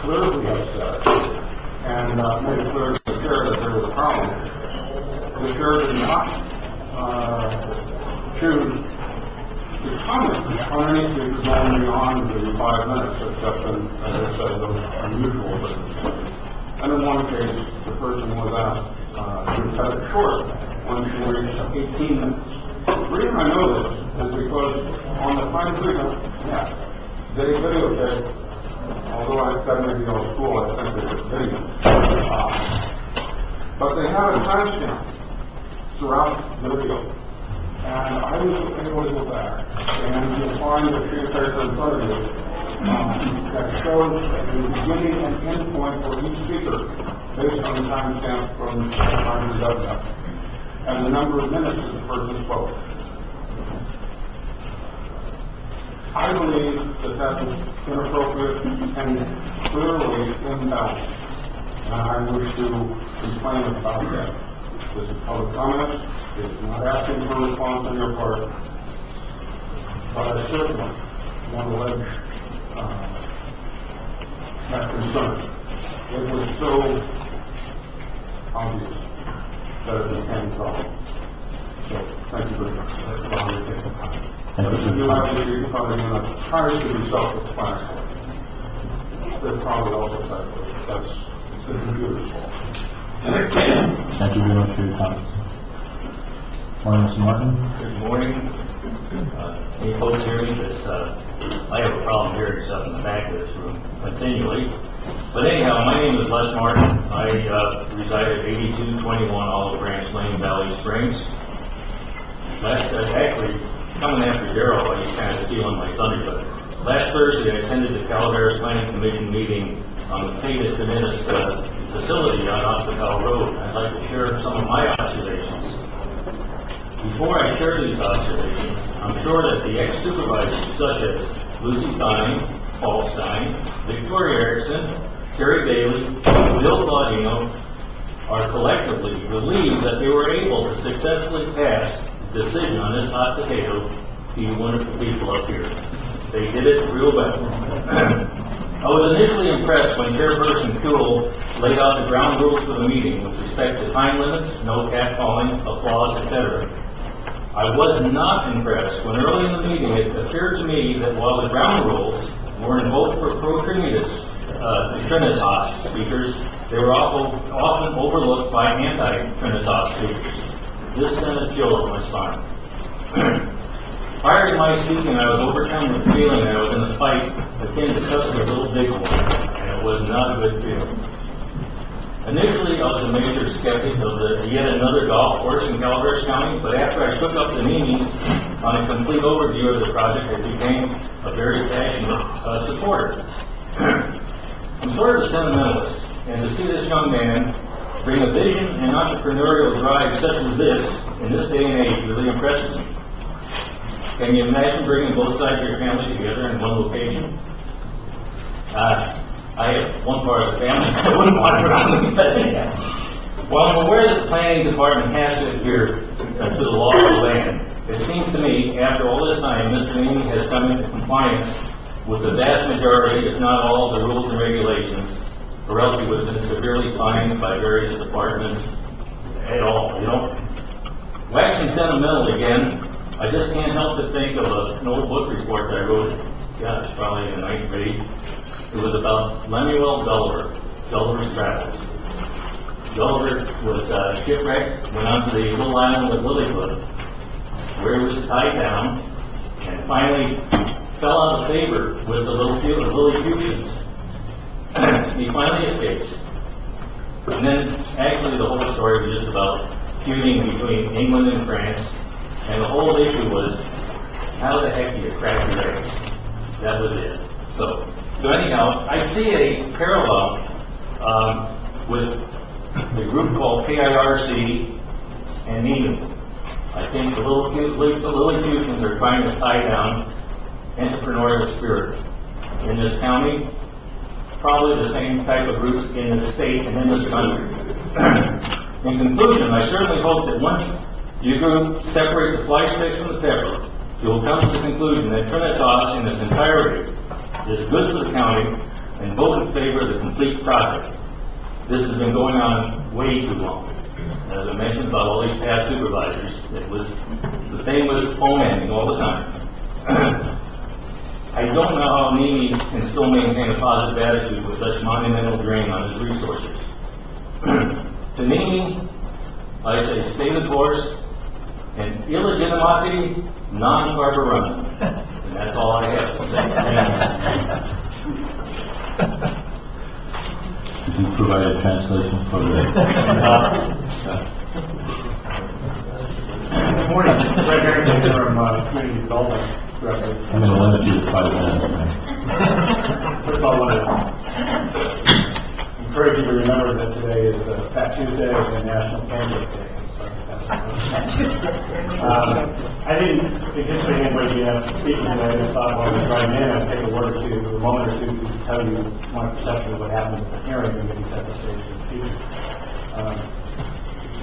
clearly upset and made it clear to the chair that there was a problem. The chair did not choose to comment on any speakers going beyond the 5 minutes, except in, as I said, those unusual circumstances. And in one case, the person was asked to cut it short when she reached 18 minutes. The reason I know this is because on the final video, they videotaped, although I said maybe on school, I think they were video. But they had a timestamp throughout the video. And I was able to go back and you'll find the sheet of paper in front of you that shows the beginning and end point for each speaker based on the timestamp from the time he does that, and the number of minutes that the person spoke. I believe that that was inappropriate and clearly imbalanced, and I wish to complain about that. This is public comment. It's not asking for a response on your part, but I certainly want to allege that concern. It was so obvious that it became a problem. So, thank you very much. If you have to be probably going to try to be self-explanatory. They're probably also said that's the computer's fault. Thank you very much for your comments. Morning, Mr. Martin. Good morning. Can you folks hear me? Because I have a problem hearing stuff in the back of this room continually. But anyhow, my name is Les Martin. I reside at 8221 Olive Branch Lane, Valley Springs. Last, actually, coming after Darrell, he's kind of stealing my thunder, but last Thursday I attended the Calaveras Planning Commission meeting on the Paytas Dominus facility on Hospital Road. I'd like to share some of my observations. Before I share these observations, I'm sure that the ex-supervisors such as Lucy Stein, Paul Stein, Victoria Erickson, Terry Bailey, Bill Claudino are collectively relieved that they were able to successfully pass the decision on this hot potato to you wonderful people up here. They did it real well. I was initially impressed when Chairperson Kuhl laid out the ground rules for the meeting with respect to time limits, no catcalling, applause, etc. I was not impressed when early in the meeting it appeared to me that while the ground rules were invoked for pro-Trinitas speakers, they were often overlooked by anti-Trinitas speakers. This sent a chill up my spine. Prior to my speaking, I was overcome with the feeling that I was in a fight akin to cussing a little big one, and it was not a good feeling. Initially, I was a major skeptic of yet another golf course in Calaveras County, but after I took up the meetings on a complete overview of the project, I became a very passionate supporter. I'm sort of a sentimentalist, and to see this young man bring a vision and entrepreneurial drive such as this in this day and age really impresses me. Can you imagine bringing both sides of your family together in one location? I have one part of the family I wouldn't want around me, but anyhow. While I'm aware that the planning department has to adhere to the law of the land, it seems to me, after all this time, Mr. Neely has come into compliance with the vast majority, if not all, of the rules and regulations, or else he would have been severely fined by various departments at all, you know. Waxing sentimental again, I just can't help but think of an old book report that I wrote, gosh, probably in the 9th grade. It was about Lemuel Gulliver, Gulliver's Travels. Gulliver was shipwrecked, went on to the little island of Lilliput, where he was tied down, and finally fell out of favor with the Lilliputians. He finally escapes. And then, actually, the whole story was just about feuding between England and France, and the whole issue was, how the heck do you crack your eggs? That was it. So anyhow, I see a parallel with the group called KIRC and Neiman. I think the Lilliputians are trying to tie down entrepreneurial spirit in this county, probably the same type of groups in this state and in this country. In conclusion, I certainly hope that once you group separate the fly sticks from the pepper, you will come to the conclusion that Trinitas in its entirety is good for the county and vote in favor of the complete project. This has been going on way too long. As I mentioned about all these past supervisors, the thing was fomenting all the time. I don't know how Mimi can still maintain a positive attitude with such monumental drain on his resources. To Mimi, I say stay the course, and illegitimati non carborundum. And that's all I have to say. Did you provide a translation for the? Good morning, Fred Harrington from Community Development Director. I'm going to limit you to 5 minutes. Okay? First of all, I want to encourage you to remember that today is Fat Tuesday and National Pancake Day. I didn't anticipate anybody speaking today. I just thought while I was driving in, I'd take a word or two, a moment or two to tell you my perception of what happened at the hearing and maybe set the stage for the future.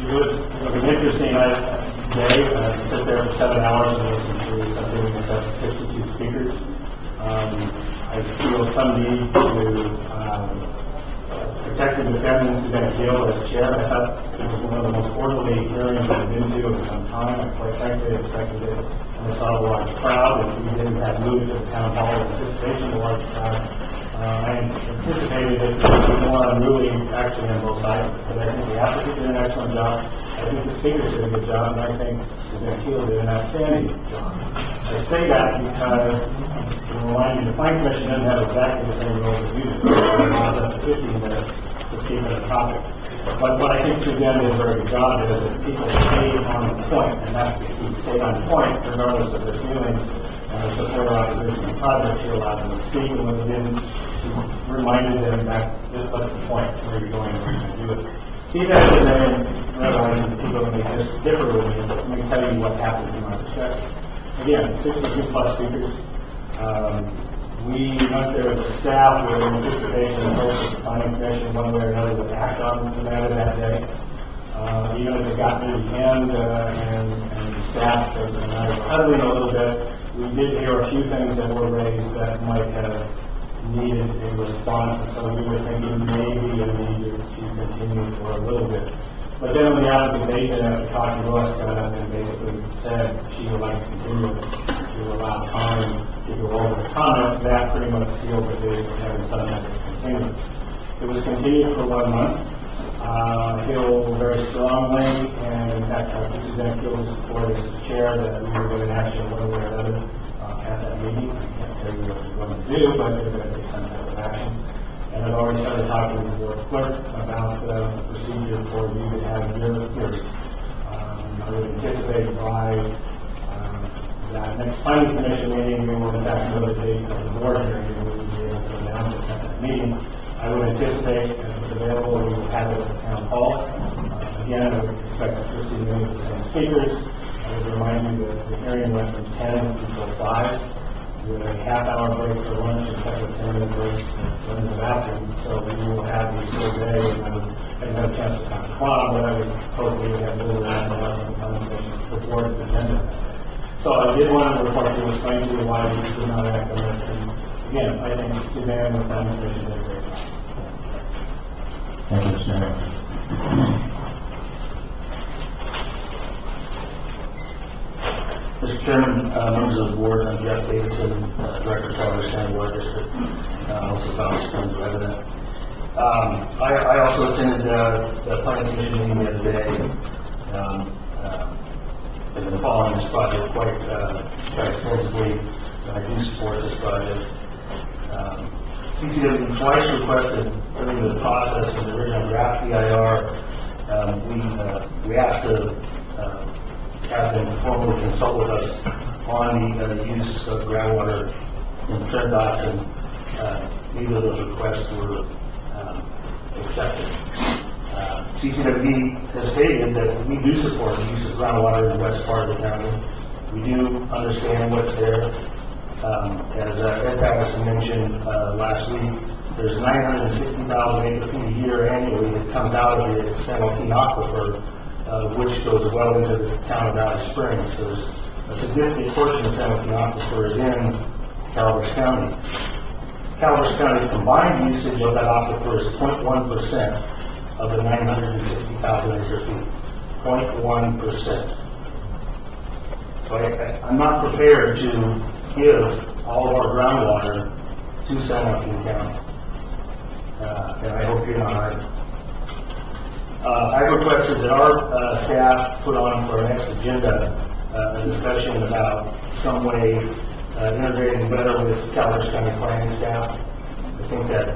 It was an interesting day. I sit there for 7 hours and listen to something in excess of 62 speakers. I feel some need to protect and defend Suzanne Keel as chair. I thought it was one of the most orderly hearings I've been to in some time. I quite frankly expected it, and I saw a large crowd, and we didn't have moved to the town hall in anticipation of a large crowd. I anticipated that there would be more unruly actually on both sides, because I think the applicant did an excellent job. I think the speakers did a good job, and I think Suzanne Keel did an outstanding job. I say that because to remind you, the Planning Commission doesn't have exactly the same rules as you do. It allows up to 15 minutes to speak on a topic. But what I think Suzanne did a very good job is that people stayed on the point, and that's the key, stayed on point regardless of their feelings and support or opposition to the project. She allowed them to speak, and when they didn't, she reminded them that what's the point, where you're going, where you're going to do it. Even as a man, realizing that people may differ with me, but let me tell you what happened from my perspective. Again, 62 plus speakers. We went there as a staff with anticipation of both the Planning Commission, one way or another, would act on the matter that day. Even as it got near the end, and the staff and I were huddling a little bit, we did hear a few things that were raised that might have needed a response, and so we were thinking maybe a need to continue for a little bit. But then when the applicant's agent, after talking to us, got up and basically said she would like to continue to allow time to go over the comments, that pretty much sealed the deal for having some type of continuance. It was continued for 1 month. I feel very strongly, and in fact, Suzanne Keel was supported as chair, that we were going to action one way or another at that meeting. I can't tell you what we're going to do, but we're going to take some type of action. And I've already started talking to the board clerk about the procedure for you to have your hearing. I would anticipate by that next planning commission meeting, we will in fact know the date of the board hearing, and we will be able to announce it at that meeting. I would anticipate, if it's available, we will have it at the town hall. Again, I would expect to receive many of the same speakers. I would remind you that the hearing went from 10 until 5. With a half-hour break for lunch and a couple of 10-minute breaks to go in the bathroom. So we will have the full day, and I didn't have a chance to talk to Bob, but I would hopefully have a little add less on the planning commission report the agenda. So I did want to report to explain to you why we did not act on it. And again, I think Suzanne and the planning commission did a great job. Thank you, Mr. Mayor. Mr. Chairman, members of the board, I'm Jeff Davidson, Director of Traverse County Water District, also Fountain Springs resident. I also attended the Planning Commission meeting the other day. I've been following this project quite extensively, and I do support this project. CCW twice requested during the process of the original draft EIR. We asked to have them formally consult with us on the use of groundwater in TrendDOTs, and neither of those requests were accepted. CCW has stated that we do support the use of groundwater in the west part of the county. We do understand what's there. As Ed Patterson mentioned last week, there's 960,000 acre-feet a year annually that comes out of the San Joaquin Aquifer, which goes well into this town of Valley Springs. So there's a significant portion of San Joaquin Aquifer is in Calaveras County. Calaveras County's combined usage of that aquifer is 0.1% of the 960,000 acre feet. 0.1%. So I'm not prepared to give all of our groundwater to San Joaquin County. And I hope you're not either. I requested that our staff put on for our next agenda a discussion about some way integrating better with Calaveras County planning staff. I think that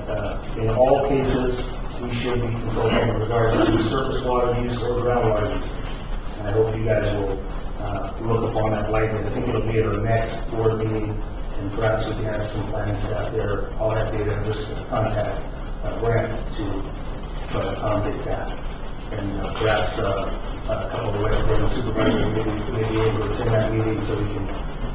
in all cases, we should be consulting in regards to surface water use or groundwater use. And I hope you guys will look upon that lightly. I think it'll be at our next board meeting, and perhaps we can have some planning staff there. All that data, just contact Brent to accommodate that. And perhaps a couple of the West Haven supervisors may be able to attend that meeting so we can.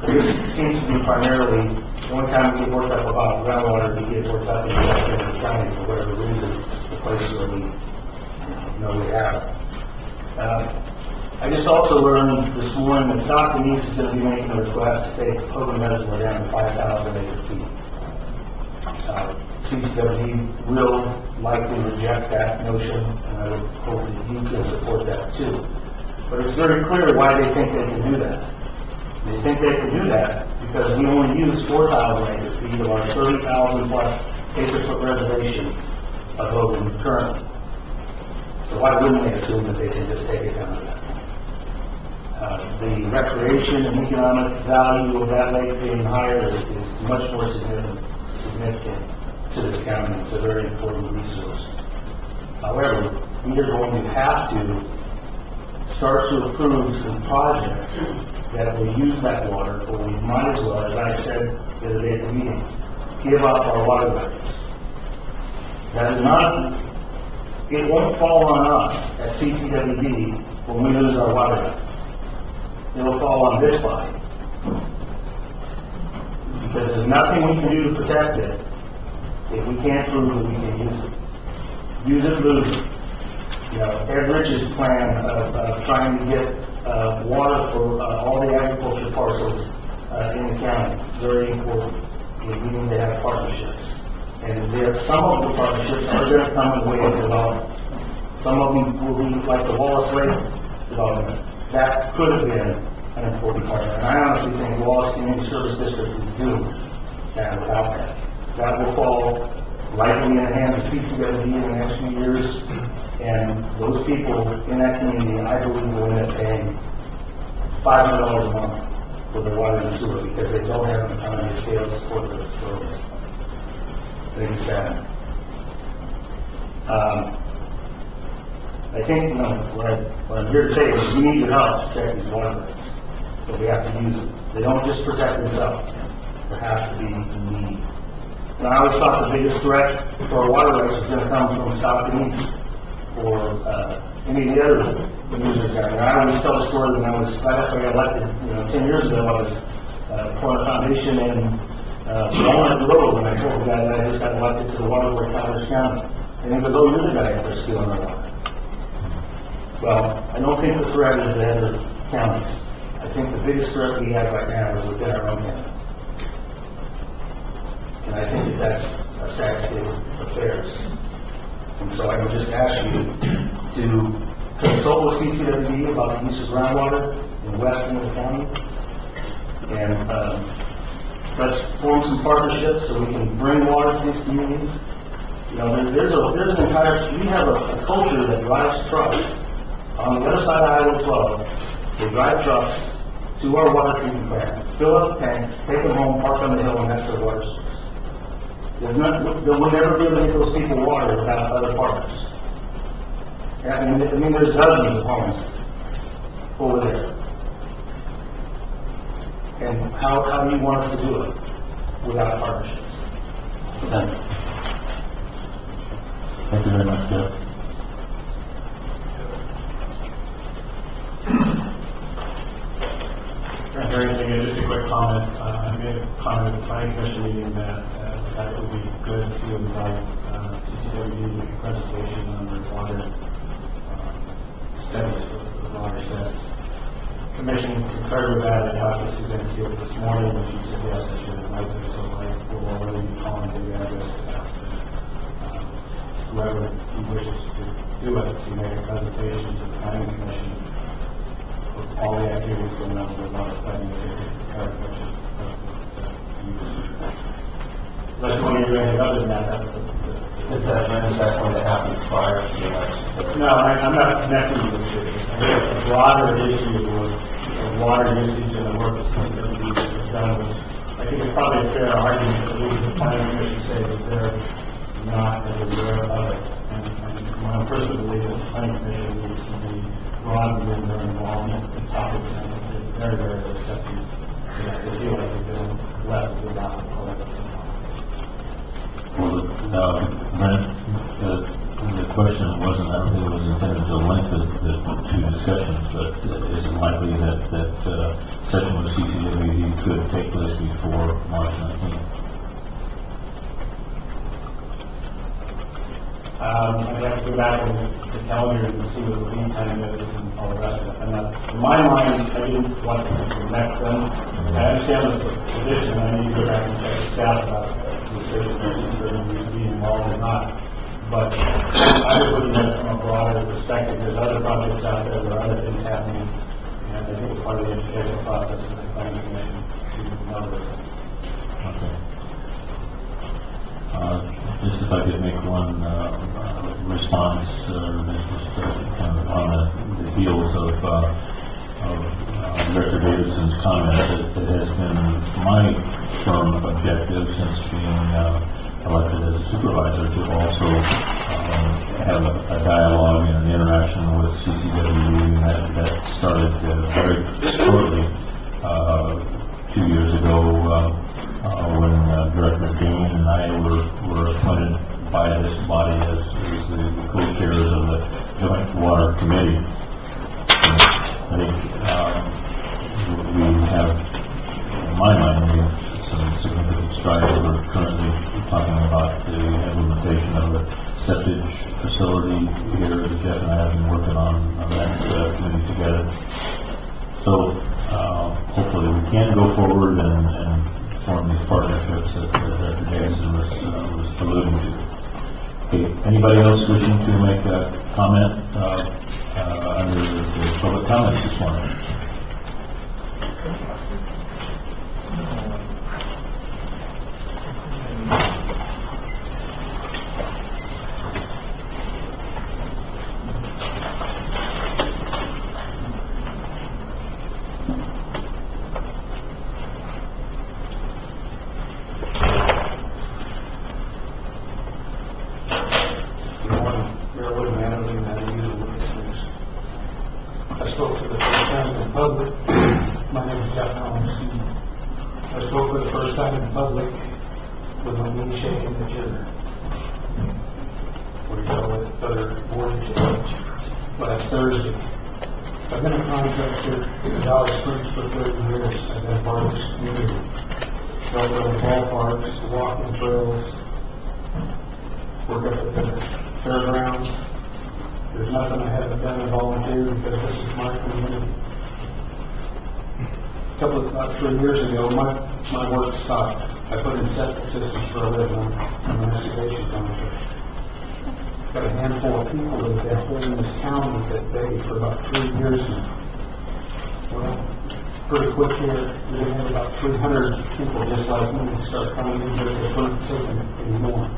This seems to be primarily, the only time we get worked up about groundwater, we get worked up in the West Haven County for whatever reason, the places where we know we have it. I just also learned this morning that Stockton East is going to be making a request to take Hogan Reservoir down to 5,000 acre feet. CCWD will likely reject that notion, and I would hope that you can support that too. But it's very clear why they think they can do that. They think they can do that because we only use 4,000 acre feet of our 30,000 plus acre foot reservation of Hogan currently. So why wouldn't they assume that they can just take it down to that? The recreation and economic value of that lake being higher is much more significant to this county. It's a very important resource. However, we are going to have to start to approve some projects that will use that water, or we might as well, as I said the other day at the meeting, give up our water rights. That is not, it won't fall on us at CCWD when we lose our water rights. It will fall on this body. Because there's nothing we can do to protect it if we can't prove that we can use it. Use it, lose it. You know, Ed Rich's plan of trying to get water for all the agriculture parcels in the county, very important. We need to have partnerships. And some of the partnerships are going to come in the way of development. Some of them will be like the Wallace Lake development. That could have been an important partner. And I honestly think Wallace Community Service District is doomed without that. That will fall likely in the hands of CCWD in the next few years. And those people in that community, I believe, will end up paying $500 a month for their water and sewer because they don't have an economy of scale to support their facilities. I think it's sad. I think, what I'm here to say is we need your help to protect these water rights, but we have to use them. They don't just protect themselves. There has to be need. And I always thought the biggest threat for our water rights was going to come from Stockton East or any of the other users down there. I always tell the story when I was right after I got elected, 10 years ago, I was pouring a foundation in Walnut Road, and I told the guy that I just got elected to the water board of Calaveras County. And he goes, "Oh, you're the guy up there stealing our water." Well, I don't think the threat is the other counties. I think the biggest threat we have right now is within our own county. And I think that's a sad state of affairs. And so I would just ask you to consult with CCWD about the use of groundwater in west end of the county. And let's form some partnerships so we can bring water to these communities. You know, there's an entire, we have a culture that drives trucks on the other side of Highway 12. They drive trucks to our water treatment plant, fill up tanks, take them home, park on the hill, and that's their water source. We'll never be able to get those people water without other partners. I mean, there's dozens of homes over there. And how do you want us to do it without partnerships? Thank you. Thank you very much, Jeff. Just a quick comment. I made a comment at the planning commission meeting that it would be good to invite CCWD to make a presentation on their water studies, the water sets. commission concurred with that. I talked to Suzanne Field this morning, and she said, yes, I should invite them, so I will already be calling the address to ask whoever wishes to do it, to make a presentation to the planning commission of all the activities going on with the water planning, the current question of use. Unless you want to do anything other than that, that's Is that going to happen prior to the election? No, I'm not connecting with this. I think it's a broader issue of water usage and the work that's going to be done. I think it's probably a fair argument to leave the planning commission say that they're not as aware of it. And my personal belief is the planning commission needs to be broader in their involvement in topics, and they're very, very receptive. They feel like they've been left without a collective. Well, Brent, the question wasn't, I don't think it was intended to lengthen the two discussions, but is it likely that session with CCWD could take place before March 19th? I'd have to go back and the calendar and see what the lead time is and all the rest of it. And in my mind, I didn't want to connect them. I understand the position, I need to go back and check the staff about the decision, if they're going to be involved or not. But I was looking at it from a broader perspective. There's other projects out there, there are other things happening, and I think it's part of the educational process of the planning commission to know this. Okay. Just if I could make one response, just kind of on the heels of Director Davidson's comment, that has been my firm objective since being elected as a supervisor to also have a dialogue and an interaction with CCWD, and that started very shortly 2 years ago when Director Dean and I were appointed by this body as the co-chairs of the Joint Water Committee. I think we have, in my mind, made some significant strides. We're currently talking about the implementation of a septic facility here that Jeff and I have been working on that committee together. So hopefully we can go forward and form these partnerships that Dr. Davidson was alluding to. Okay, anybody else wishing to make a comment under the public comments this morning? I spoke for the first time in public. My name is Jeff Helms. I spoke for the first time in public with my knee shaking the chair. What do you call it? Other board chair. Last Thursday. I've been a contractor in Dallas Springs for 30 years. I've been part of this community. Built little ballparks, walking trails, work up at the fairgrounds. There's nothing I haven't done and volunteered because this is my community. About 3 years ago, my work stopped. I put in septic systems for a living. I'm an excavation contractor. Got a handful of people that have been holding this town with that day for about 3 years now. Well, pretty quick here, we're going to have about 300 people just like me start coming in here that weren't taking it anymore.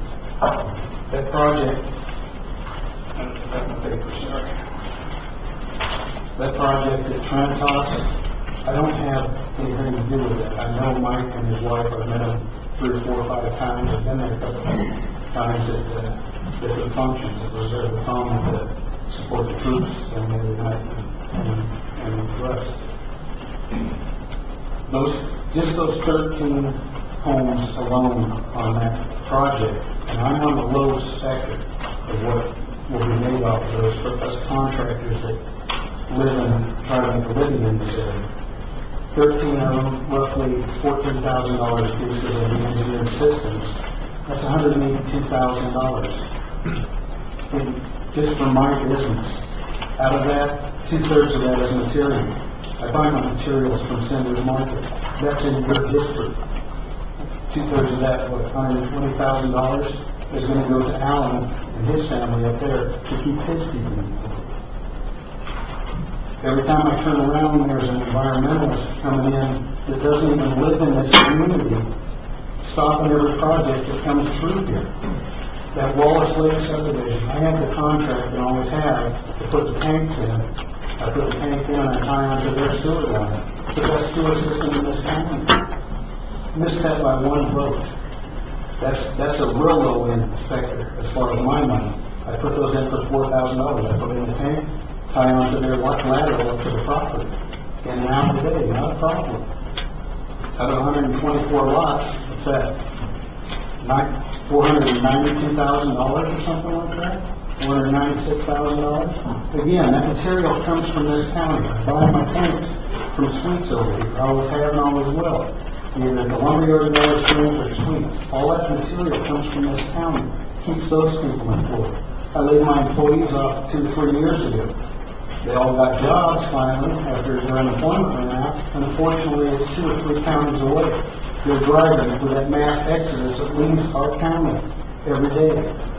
That project, I forgot my paper, sorry. That project at Trentos, I don't have anything to do with it. I know Mike and his wife. I've met them 3 or 4 or 5 times. I've been there a couple of times at different functions. It was there to come to support the troops and the other night and the rest. Those 13 homes alone on that project, and I'm on the low spectrum of what will be made off of those for us contractors that live and try to make a living in this area. 13 of them, roughly $14,000 a piece because of the engineered systems. That's $182,000. And just for my business. Out of that, 2/3 of that is material. I buy my materials from Sanders Market. That's in your district. 2/3 of that, what, $120,000 is going to go to Alan and his family up there to keep his people employed. Every time I turn around, there's an environmentalist coming in that doesn't even live in this community, stopping every project that comes through here. That Wallace Lake subdivision, I have the contract and always have to put the tanks in. I put the tank in and I tie onto their sewer line. It's the best sewer system in this county. Missed that by one vote. That's a real low end inspector as far as my money. I put those in for $4,000. I put it in the tank, tie onto their lateral up to the property. In and out today, not a problem. Out of 124 lots, what's that? $492,000 or something like that? $496,000? Again, that material comes from this county. I buy my tanks from Sweets over here. I always have and always will. Either the lumberyard, North Springs, or Sweets. All that material comes from this county. Keeps those people employed. I laid my employees off 2 or 3 years ago. They all got jobs finally after their unemployment ran out. Unfortunately, it's 2 or 3 counties away. They're driving with that mass exodus that leaves our county every day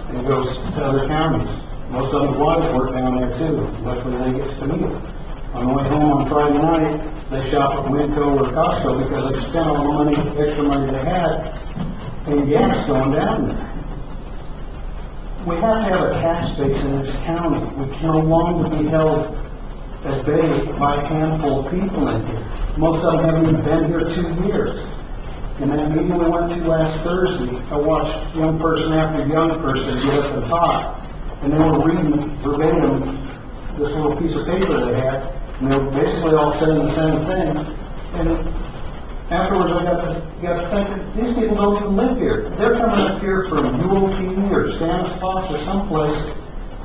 and goes to other counties. Most of them wives work down there too. Luckily, they get to commute. On the way home on Friday night, they shop at Winco or Costco because they spent all the money, extra money they had in gas going down there. We have to have a tax base in this county. We can no longer be held at bay by a handful of people in here. Most of them haven't even been here 2 years. In that meeting we went to last Thursday, I watched young person after young person get up and talk. And they were reading verbatim this little piece of paper they had, and they were basically all saying the same thing. And afterwards I got to thinking, these people don't even live here. They're coming up here from UOP or Stanislaus or someplace,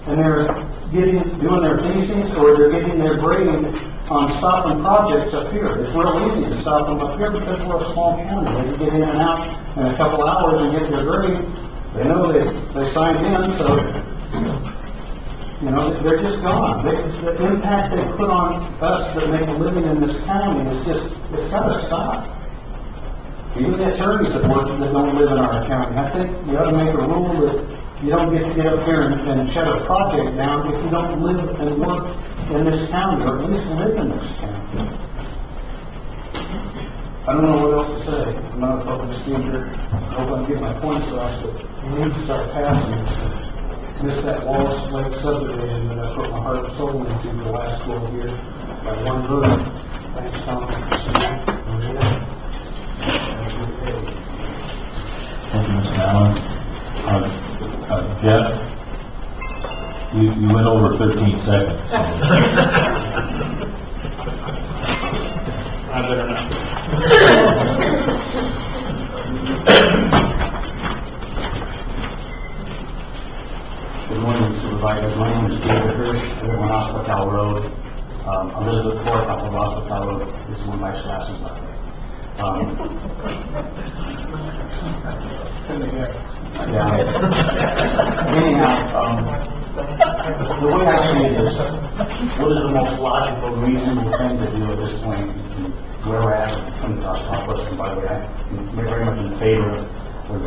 and they're doing their theses or they're getting their grade on stopping projects up here. It's real easy to stop them up here because we're a small county. They can get in and out in a couple hours and get their grade. They know they signed in, so, you know, they're just gone. The impact they put on us that make a living in this county is just, it's got to stop. Even the attorneys that work that don't live in our county, I think you ought to make a rule that you don't get to get up here and shut a project down if you don't live and work in this county, or at least live in this county. I don't know what else to say. I'm not a public speaker. I hope I can get my point across, but we need to start passing this thing. Miss that Wallace Lake subdivision that I put my heart and soul into for the last 12 years by one vote. Thanks, Tom. Thank you, Mr. Allen. Jeff, you went over 13 seconds. I better not. Good morning, Supervisors. My name is David Hirsch. I live on Hospital Road. Elizabeth Court off of Hospital Road. This is one of my classes, by the way. Anyhow, the way I see it is, what is the most logical, reasonable thing to do at this point, where we're at from the Southwest? And by the way, I'm very much in favor of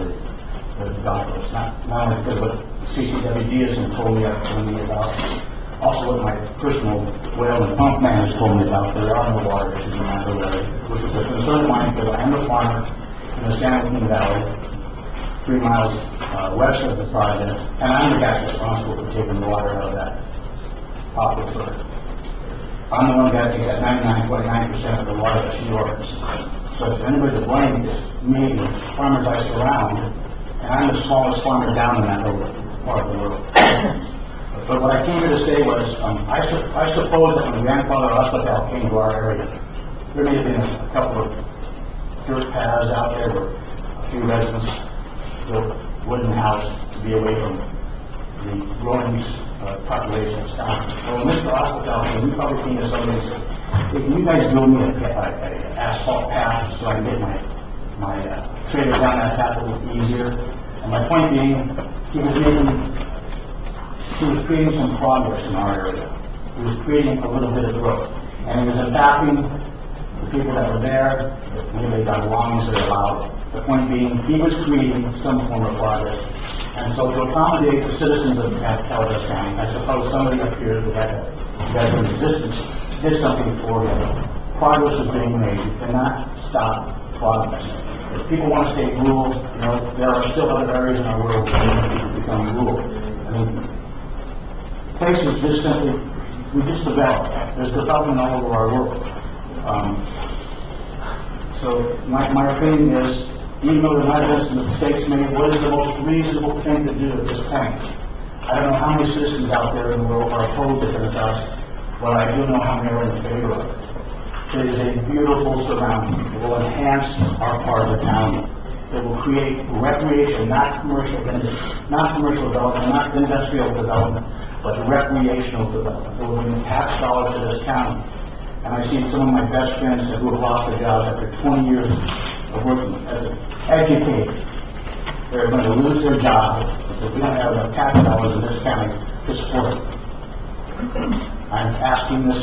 the doctors, not only because what CCWD has told me about, also what my personal well and pump man has told me about. There are no water issues in that area, which was a concern of mine because I am a farmer in the San Joaquin Valley, 3 miles west of the project, and I'm the guy responsible for taking the water out of that aquifer. I'm the one guy that takes that 99.9% of the water that's yours. So if anybody to blame, it's me and the farmers I surround, and I'm the smallest farmer down in that little part of the world. But what I came here to say was, I suppose that when Grandfather Hospital came to our area, there may have been a couple of dirt paths out there where a few residents built a wooden house to be away from the growing population of town. So when Mr. Hospital came, we probably came to somebody and said, hey, can you guys build me an asphalt path so I can get my trailer down that path a little easier? And my point being, he was creating some progress in our area. He was creating a little bit of growth. And he was attacking the people that were there, maybe they got along as they're allowed. The point being, he was creating some form of progress. And so to accommodate the citizens of Calaveras County, I suppose somebody up here that had a resistance did something for him. Progress is being made. You cannot stop progress. If people want to stay rural, you know, there are still other areas in our world where people become rural. I mean, places just simply, we just develop. There's development all over our world. So my opinion is, even though there might have been some mistakes made, what is the most reasonable thing to do at this point? I don't know how many citizens out there in the world are opposed to Pentecost, but I do know how many are in favor of it. It is a beautiful surrounding. It will enhance our part of the county. It will create recreation, not commercial development, not industrial development, but recreational development. It will bring tax dollars to this county. And I've seen some of my best friends who have lost their jobs after 20 years of working as an educator. They're going to lose their jobs because we don't have enough tax dollars in this county to support it. I'm asking this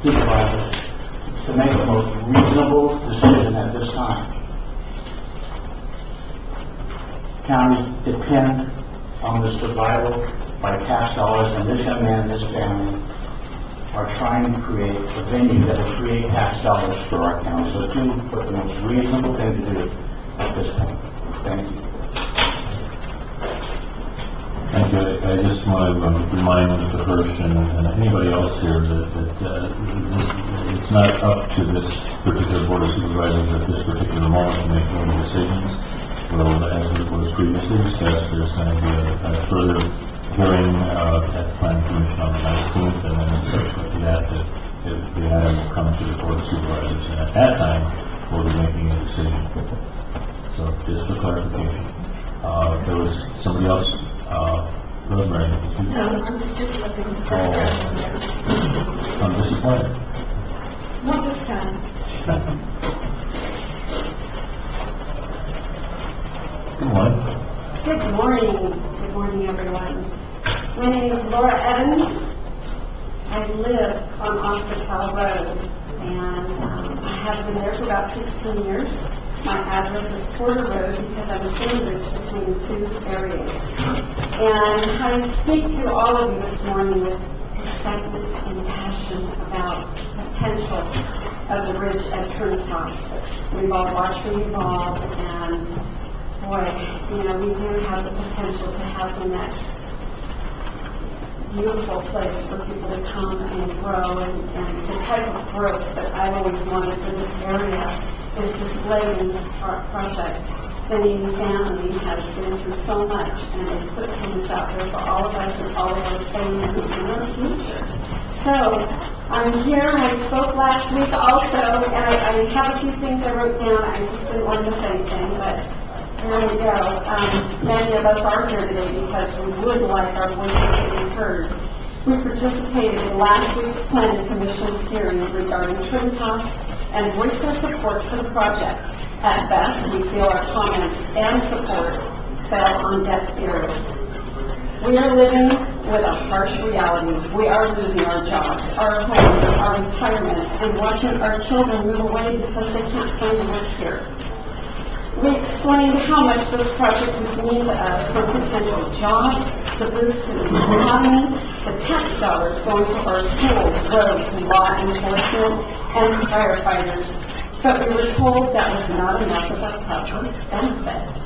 supervisors to make the most reasonable decision at this time. Counties depend on the survival by tax dollars, and this young man and his family are trying to create a venue that will create tax dollars for our county. So do what the most reasonable thing to do at this point. Thank you. Thank you. I just want to remind Mr. Hirsch and anybody else here that it's not up to this particular Board of Supervisors at this particular moment to make any decisions. Well, as it was previously discussed, there's going to be a further hearing at the Planning Commission on the 19th, and then subsequent to that, the item will come to the Board of Supervisors, and at that time, we'll be making a decision. So, just for clarification. There was somebody else, Rosemary. No, I'm just looking for I'm disappointed. Not this time. Good morning. Good morning. Good morning, everyone. My name is Laura Evans. I live on Hospital Road, and I have been there for about 16 years. My address is Porter Road because I'm sandwiched between two areas. And I speak to all of you this morning with excitement and passion about the potential of the bridge at Trinitas. We've all watched it evolve, and boy, you know, we do have the potential to have the next beautiful place for people to come and grow, and the type of growth that I've always wanted for this area is displayed in this project. The Navy family has been through so much, and they've put so much out there for all of us and all of our families and our future. So, I'm here, I spoke last week also, and I have a few things I wrote down. I just didn't want to miss anything, but there we go. Many of us are here today because we would like our voices to be heard. We participated in last week's Planning Commission's hearing regarding Trinitas and voiced our support for the project. At best, we feel our comments and support fell on deaf ears. We are living with a harsh reality. We are losing our jobs, our homes, our retirements, and watching our children move away because they can't find work here. We explained how much this project would mean to us for potential jobs, the boost to the economy, the tax dollars going to our schools, roads, law enforcement, and firefighters. But we were told that was not enough of a public benefit.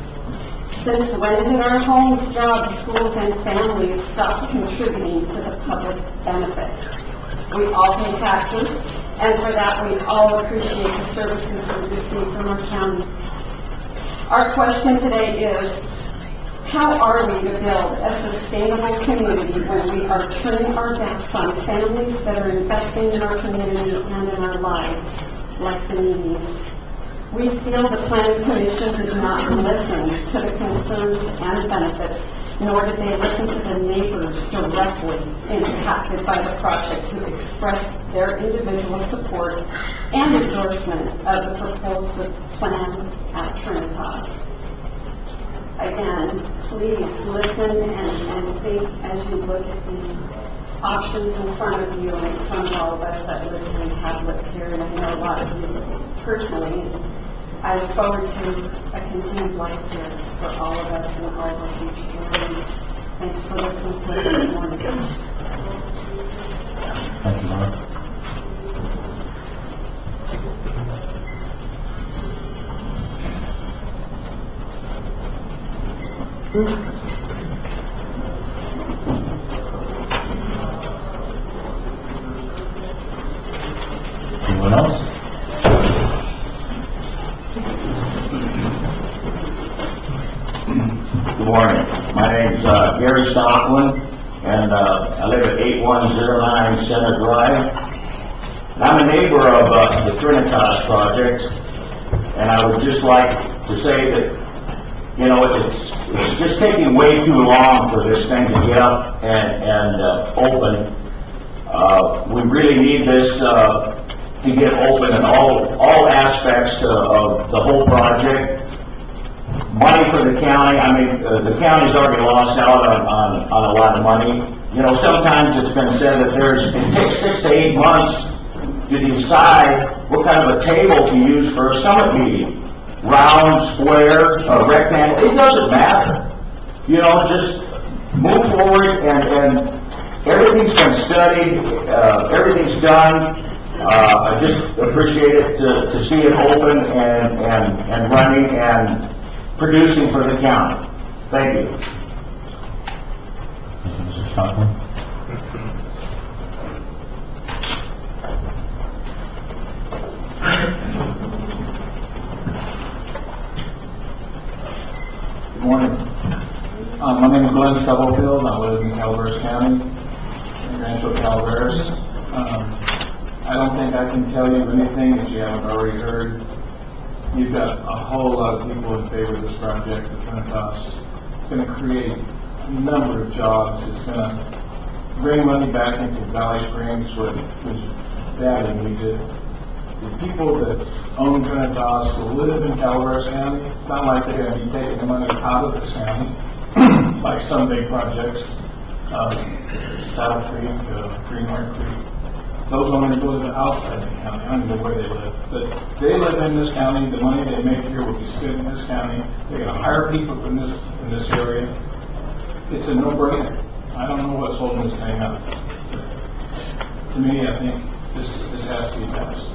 Since when did our homes, jobs, schools, and families stop contributing to the public benefit? We all pay taxes, and for that we all appreciate the services we receive from our county. Our question today is, how are we to build a sustainable community when we are turning our backs on families that are investing in our community and in our lives, like the Needies? We feel the Planning Commission did not listen to the concerns and benefits, nor did they listen to the neighbors directly impacted by the project who expressed their individual support and endorsement of the proposed plan at Trinitas. Again, please listen and think as you look at the options in front of you and in front of all of us that live and have lived here, and I know a lot of you personally. And I look forward to a continued life here for all of us and all of our future generations. Thanks for listening to us this morning. Thank you, Mark. Anyone else? Good morning. My name's Gary Stockland, and I live at 8109 Center Drive. And I'm a neighbor of the Trinitas project, and I would just like to say that, you know, it's just taking way too long for this thing to get up and open. We really need this to get open in all aspects of the whole project. Money for the county, I mean, the county's already lost out on a lot of money. You know, sometimes it's been said that it takes 6 to 8 months to decide what kind of a table to use for a summit meeting. Round, square, rectangle, it doesn't matter. You know, just move forward and everything's been studied, everything's done. I just appreciate it to see it open and running and producing for the county. Thank you. Thank you, Mr. Stockman. Good morning. My name is Glenn Stubblefield. I live in Calaveras County, in Rancho Calaveras. I don't think I can tell you anything that you haven't already heard. You've got a whole lot of people in favor of this project. The Trinitas. It's going to create a number of jobs. It's going to bring money back into Valley Springs, which badly needs it. The people that own Trinitas will live in Calaveras County. It's not like they're going to be taking the money out of this county, like some big projects, South Creek, Greenheart Creek. Those owners live outside the county. I don't know where they live, but they live in this county. The money they make here will be spent in this county. They're going to hire people in this area. It's a no-brainer. I don't know what's holding this thing up. To me, I think this has to be passed.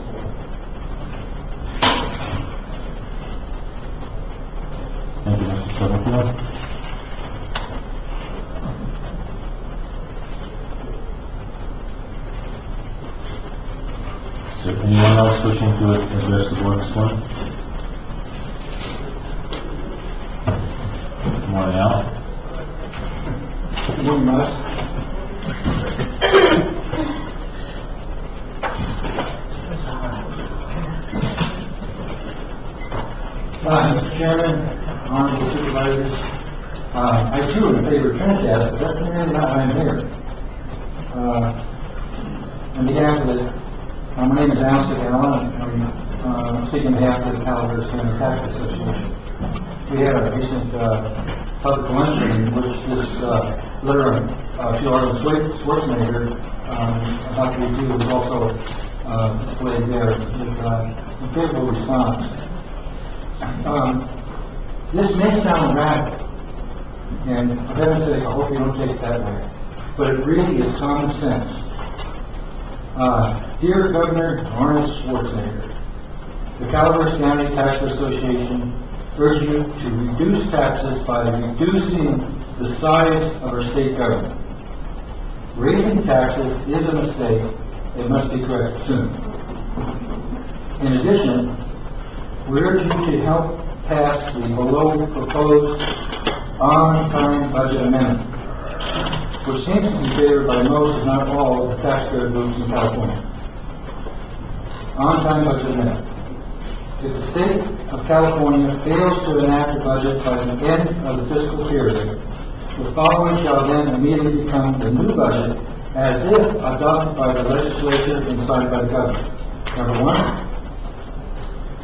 Thank you, Mr. Stubblefield. Is there anyone else wishing to address the board this morning? Good morning, Al. Good morning, Matt. Mr. Chairman, honorable supervisors, I too am in favor of Trinitas, but that's really not why I'm here. On behalf of the, my name is Al Segala, and I'm speaking on behalf of the Calaveras County Tax Association. We had a recent public luncheon in which this letter to Arnold Schwarzenegger about the review was also displayed there with a favorable response. This may sound radical, and for heaven's sake, I hope you don't take it that way, but it really is common sense. Dear Governor Arnold Schwarzenegger, the Calaveras County Tax Association urges you to reduce taxes by reducing the size of our state government. Raising taxes is a mistake. It must be corrected soon. In addition, we urge you to help pass the below proposed on-time budget amendment, which seems to be favored by most, if not all, of the taxpayer groups in California. On-time budget amendment. If the state of California fails to enact a budget by the end of the fiscal period, the following shall then immediately become the new budget as if adopted by the legislature and signed by the governor. Number one,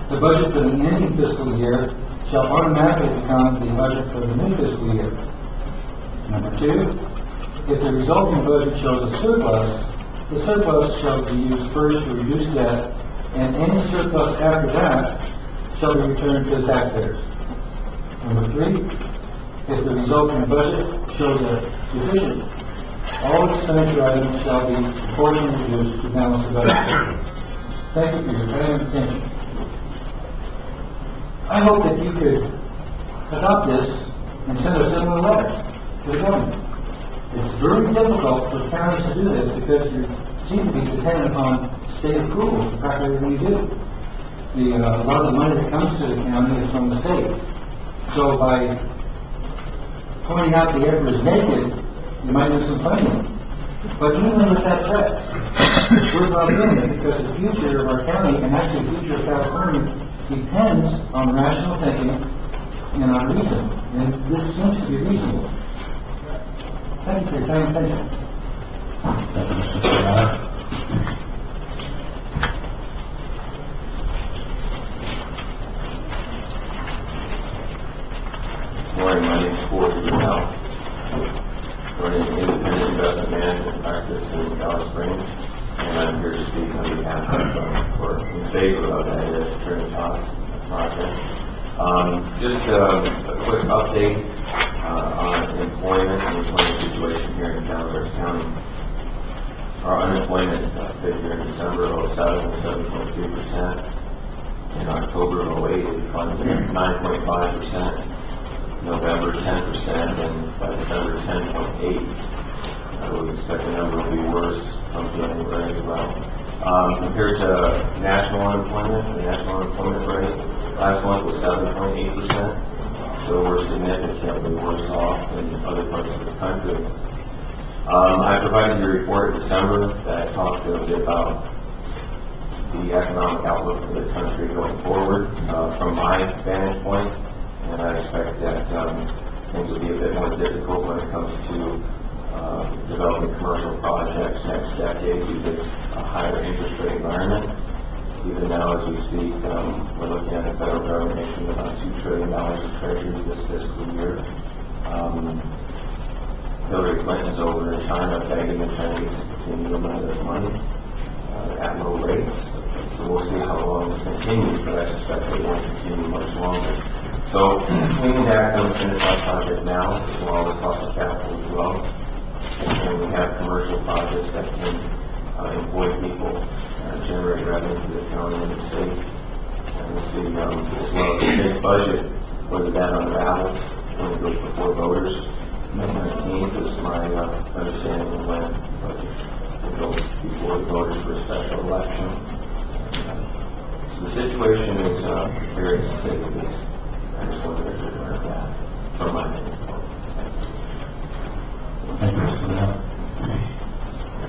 the budget for the ending fiscal year shall automatically become the budget for the new fiscal year. Number two, If the resulting budget shows a surplus, the surplus shall be used first to reduce debt, and any surplus after that shall be returned to the taxpayers. Number 3, if the resulting budget shows a deficit, all expenditure items shall be proportionally reduced to balance the budget. Thank you for your kind attention. I hope that you could adopt this and send a similar letter to the government. It's very difficult for counties to do this because you seem to be dependent upon state approval for practically everything you do. A lot of the money that comes to the county is from the state. So by pointing out the emperor is naked, you might lose some funding. But even with that threat, it's worthwhile doing it because the future of our county and actually the future of California depends on rational thinking and on reason. And this seems to be reasonable. Thank you for your time and attention. Thank you, Mr. Sarah. Morning, my name is Ford Burnell. Running an independent investment management practice in Dallas Springs, and I'm here to speak on behalf of, or in favor of that Trinitas project. Just a quick update on employment and employment situation here in Calaveras County. Our unemployment figure in December of 2007 was 7.3%. In October of 2008, it climbed to 9.5%. November 10%, and by December 10.8%. I would expect the number will be worse come January as well. Compared to national unemployment, the national unemployment rate last month was 7.8%, so we're significantly worse off than other parts of the country. I provided you a report in December that talked a bit about the economic outlook for the country going forward from my vantage point. And I expect that things will be a bit more difficult when it comes to developing commercial projects next decade due to a higher interest rate environment. Even now, as we speak, we're looking at the federal government issuing about $2 trillion of treasuries this fiscal year. Hillary Clinton's over in China begging the Chinese to continue to lend us money at low rates. So we'll see how long this continues, but I suspect it won't continue much longer. So we need to act on the Trinitas project now, as well as the cost of capital as well. And we have commercial projects that can employ people, generate revenue for the county and the state. And we'll see, as well as the state's budget, whether that unravels when it goes before voters. May 19th is my understanding of when the budget will go before the voters for a special election. So the situation is very sensitive. I just wanted to learn that from my opinion. Thank you, Mr. Burnell.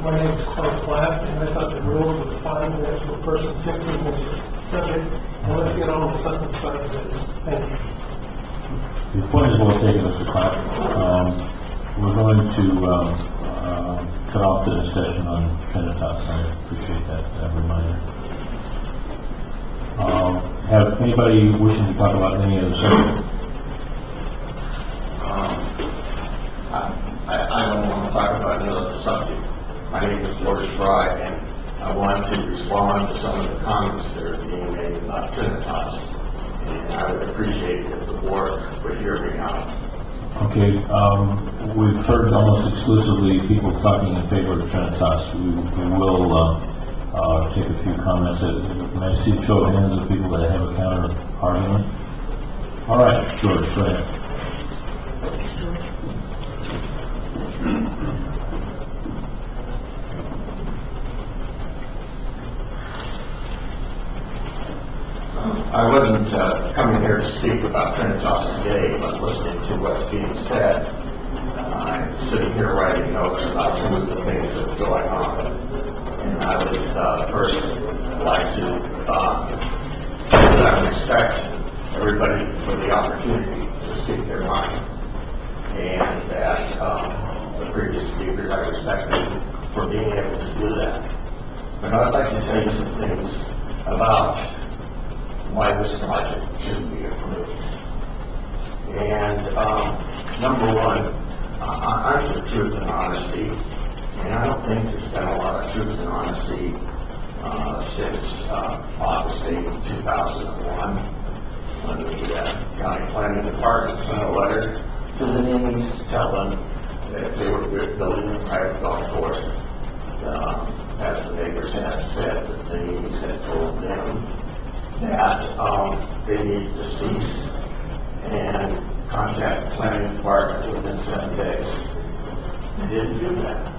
My name is Clark Platt, and I thought the rules was 5 minutes per person, 15 minutes per subject. Now let's get on with something besides this. Thank you. The point is well taken, Mr. Clark. We're going to cut off the discussion on Trinitas. I appreciate that reminder. Have anybody wishing to talk about any other subject? I don't want to talk about another subject. My name is George Fry, and I want to respond to some of the comments that are being made about Trinitas. And I would appreciate it if the board would hear me out. Okay, we've heard almost exclusively people talking in favor of Trinitas. We will take a few comments. May I see a show of hands of people that have a counter argument? All right, George, go ahead. I wasn't coming here to speak about Trinitas today, but listening to what's being said. I'm sitting here writing notes about some of the things that are going on. And I would first like to say that I respect everybody for the opportunity to speak their mind. And that the previous speakers, I respect them for being able to do that. But I'd like to tell you some things about why this project shouldn't be approved. And number one, I'm for truth and honesty, and I don't think there's been a lot of truth and honesty since August 8th, 2001, when the county planning department sent a letter to the Neamings to tell them that if they were building a private golf course, as the neighbors had said, that the Neamings had told them that they needed to cease and contact the planning department within 7 days. They didn't do that.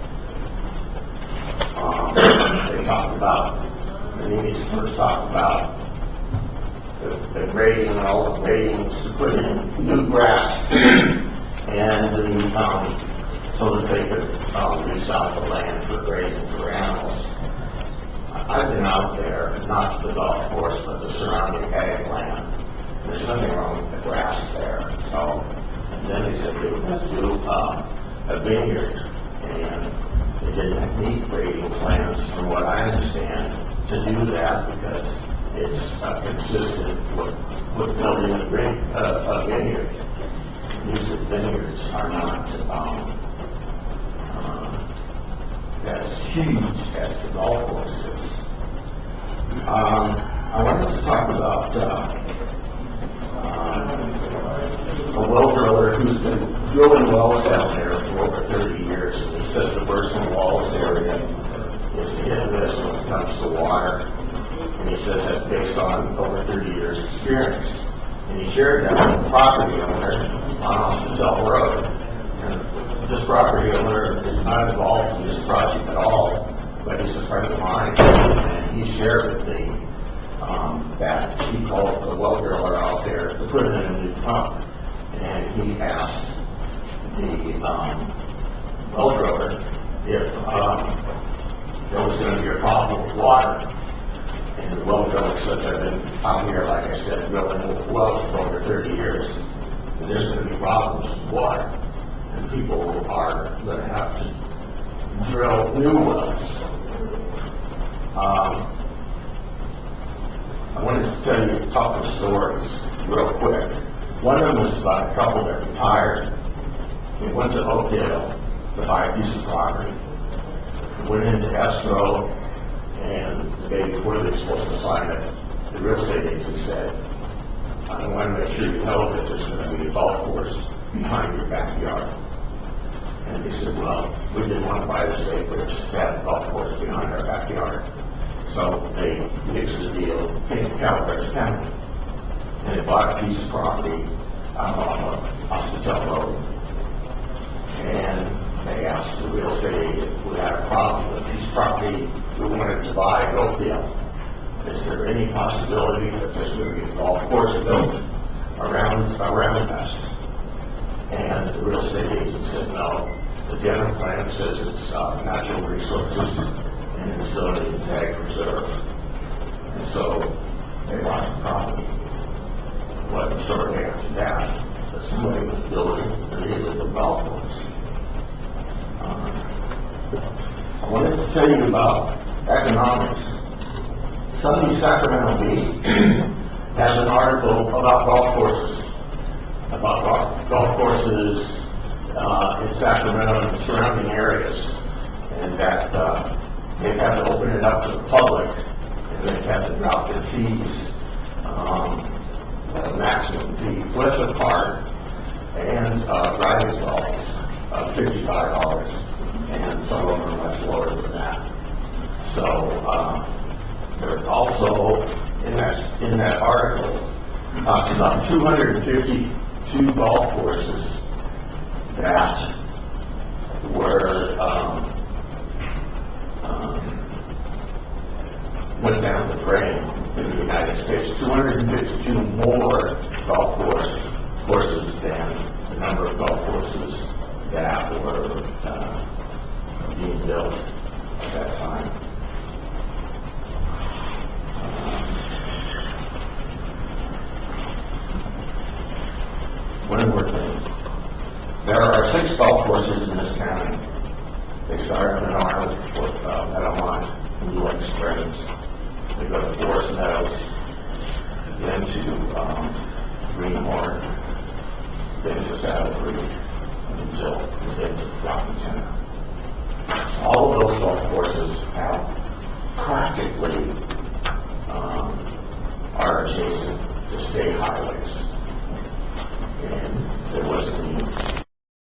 They talked about, the Neamings first talked about the grading and all the gradings to put in new grass and so that they could lease out the land for grazing for animals. I've been out there, not the golf course, but the surrounding ag land. There's nothing wrong with the grass there. So, and then they said they were going to do a vineyard, and they didn't meet grading plans, from what I understand, to do that because it's consistent with building a vineyard. These vineyards are not as huge as the golf course is. I wanted to talk about a well driller who's been drilling wells down there for over 30 years. And he says the Burston Walls area is hit and miss when it comes to water. And he says that based on over 30 years experience. And he shared that with the property owner on Hospital Road. And this property owner is not involved in this project at all, but he's a friend of mine. And he shared with me that he called the well driller out there to put in a new pump. And he asked the well driller if there was going to be a problem with water. And the well driller said, I've been out here, like I said, drilling wells for over 30 years. And there's going to be problems with water. And people are going to have to drill new wells. I wanted to tell you a couple of stories real quick. One of them was about a couple that retired. They went to Oakdale to buy a piece of property. Went into escrow, and the day before they were supposed to sign it, the real estate agent said, I want to make sure you know that there's going to be a golf course behind your backyard. And they said, well, we didn't want to buy this acreage to have a golf course behind our backyard. So they mixed the deal, came to Calaveras County, and they bought a piece of property off Hospital Road. And they asked the real estate agent if we had a problem with a piece of property we wanted to buy in Oakdale. Is there any possibility that there's going to be a golf course built around us? And the real estate agent said, no, the general plan says it's natural resources and it's zoning and ag reserve. And so they bought the property. But shortly after that, somebody was building an illegal golf course. I wanted to tell you about economics. Sunday Sacramento Bee has an article about golf courses, in Sacramento and the surrounding areas, and that they've had to open it up to the public, and they've had to drop their fees, the maximum fee with a card and driving balls of $55, and some of them are much lower than that. So there's also in that article talks about 252 golf courses that were went down the drain in the United States. 252 more golf courses than the number of golf courses that were being built at that time. One more thing. There are 6 golf courses in this county. They start in Menard, Meadowmont, and Lake Springs. They go to Forest Meadows, then to Greenhorn, then to Saddle Creek,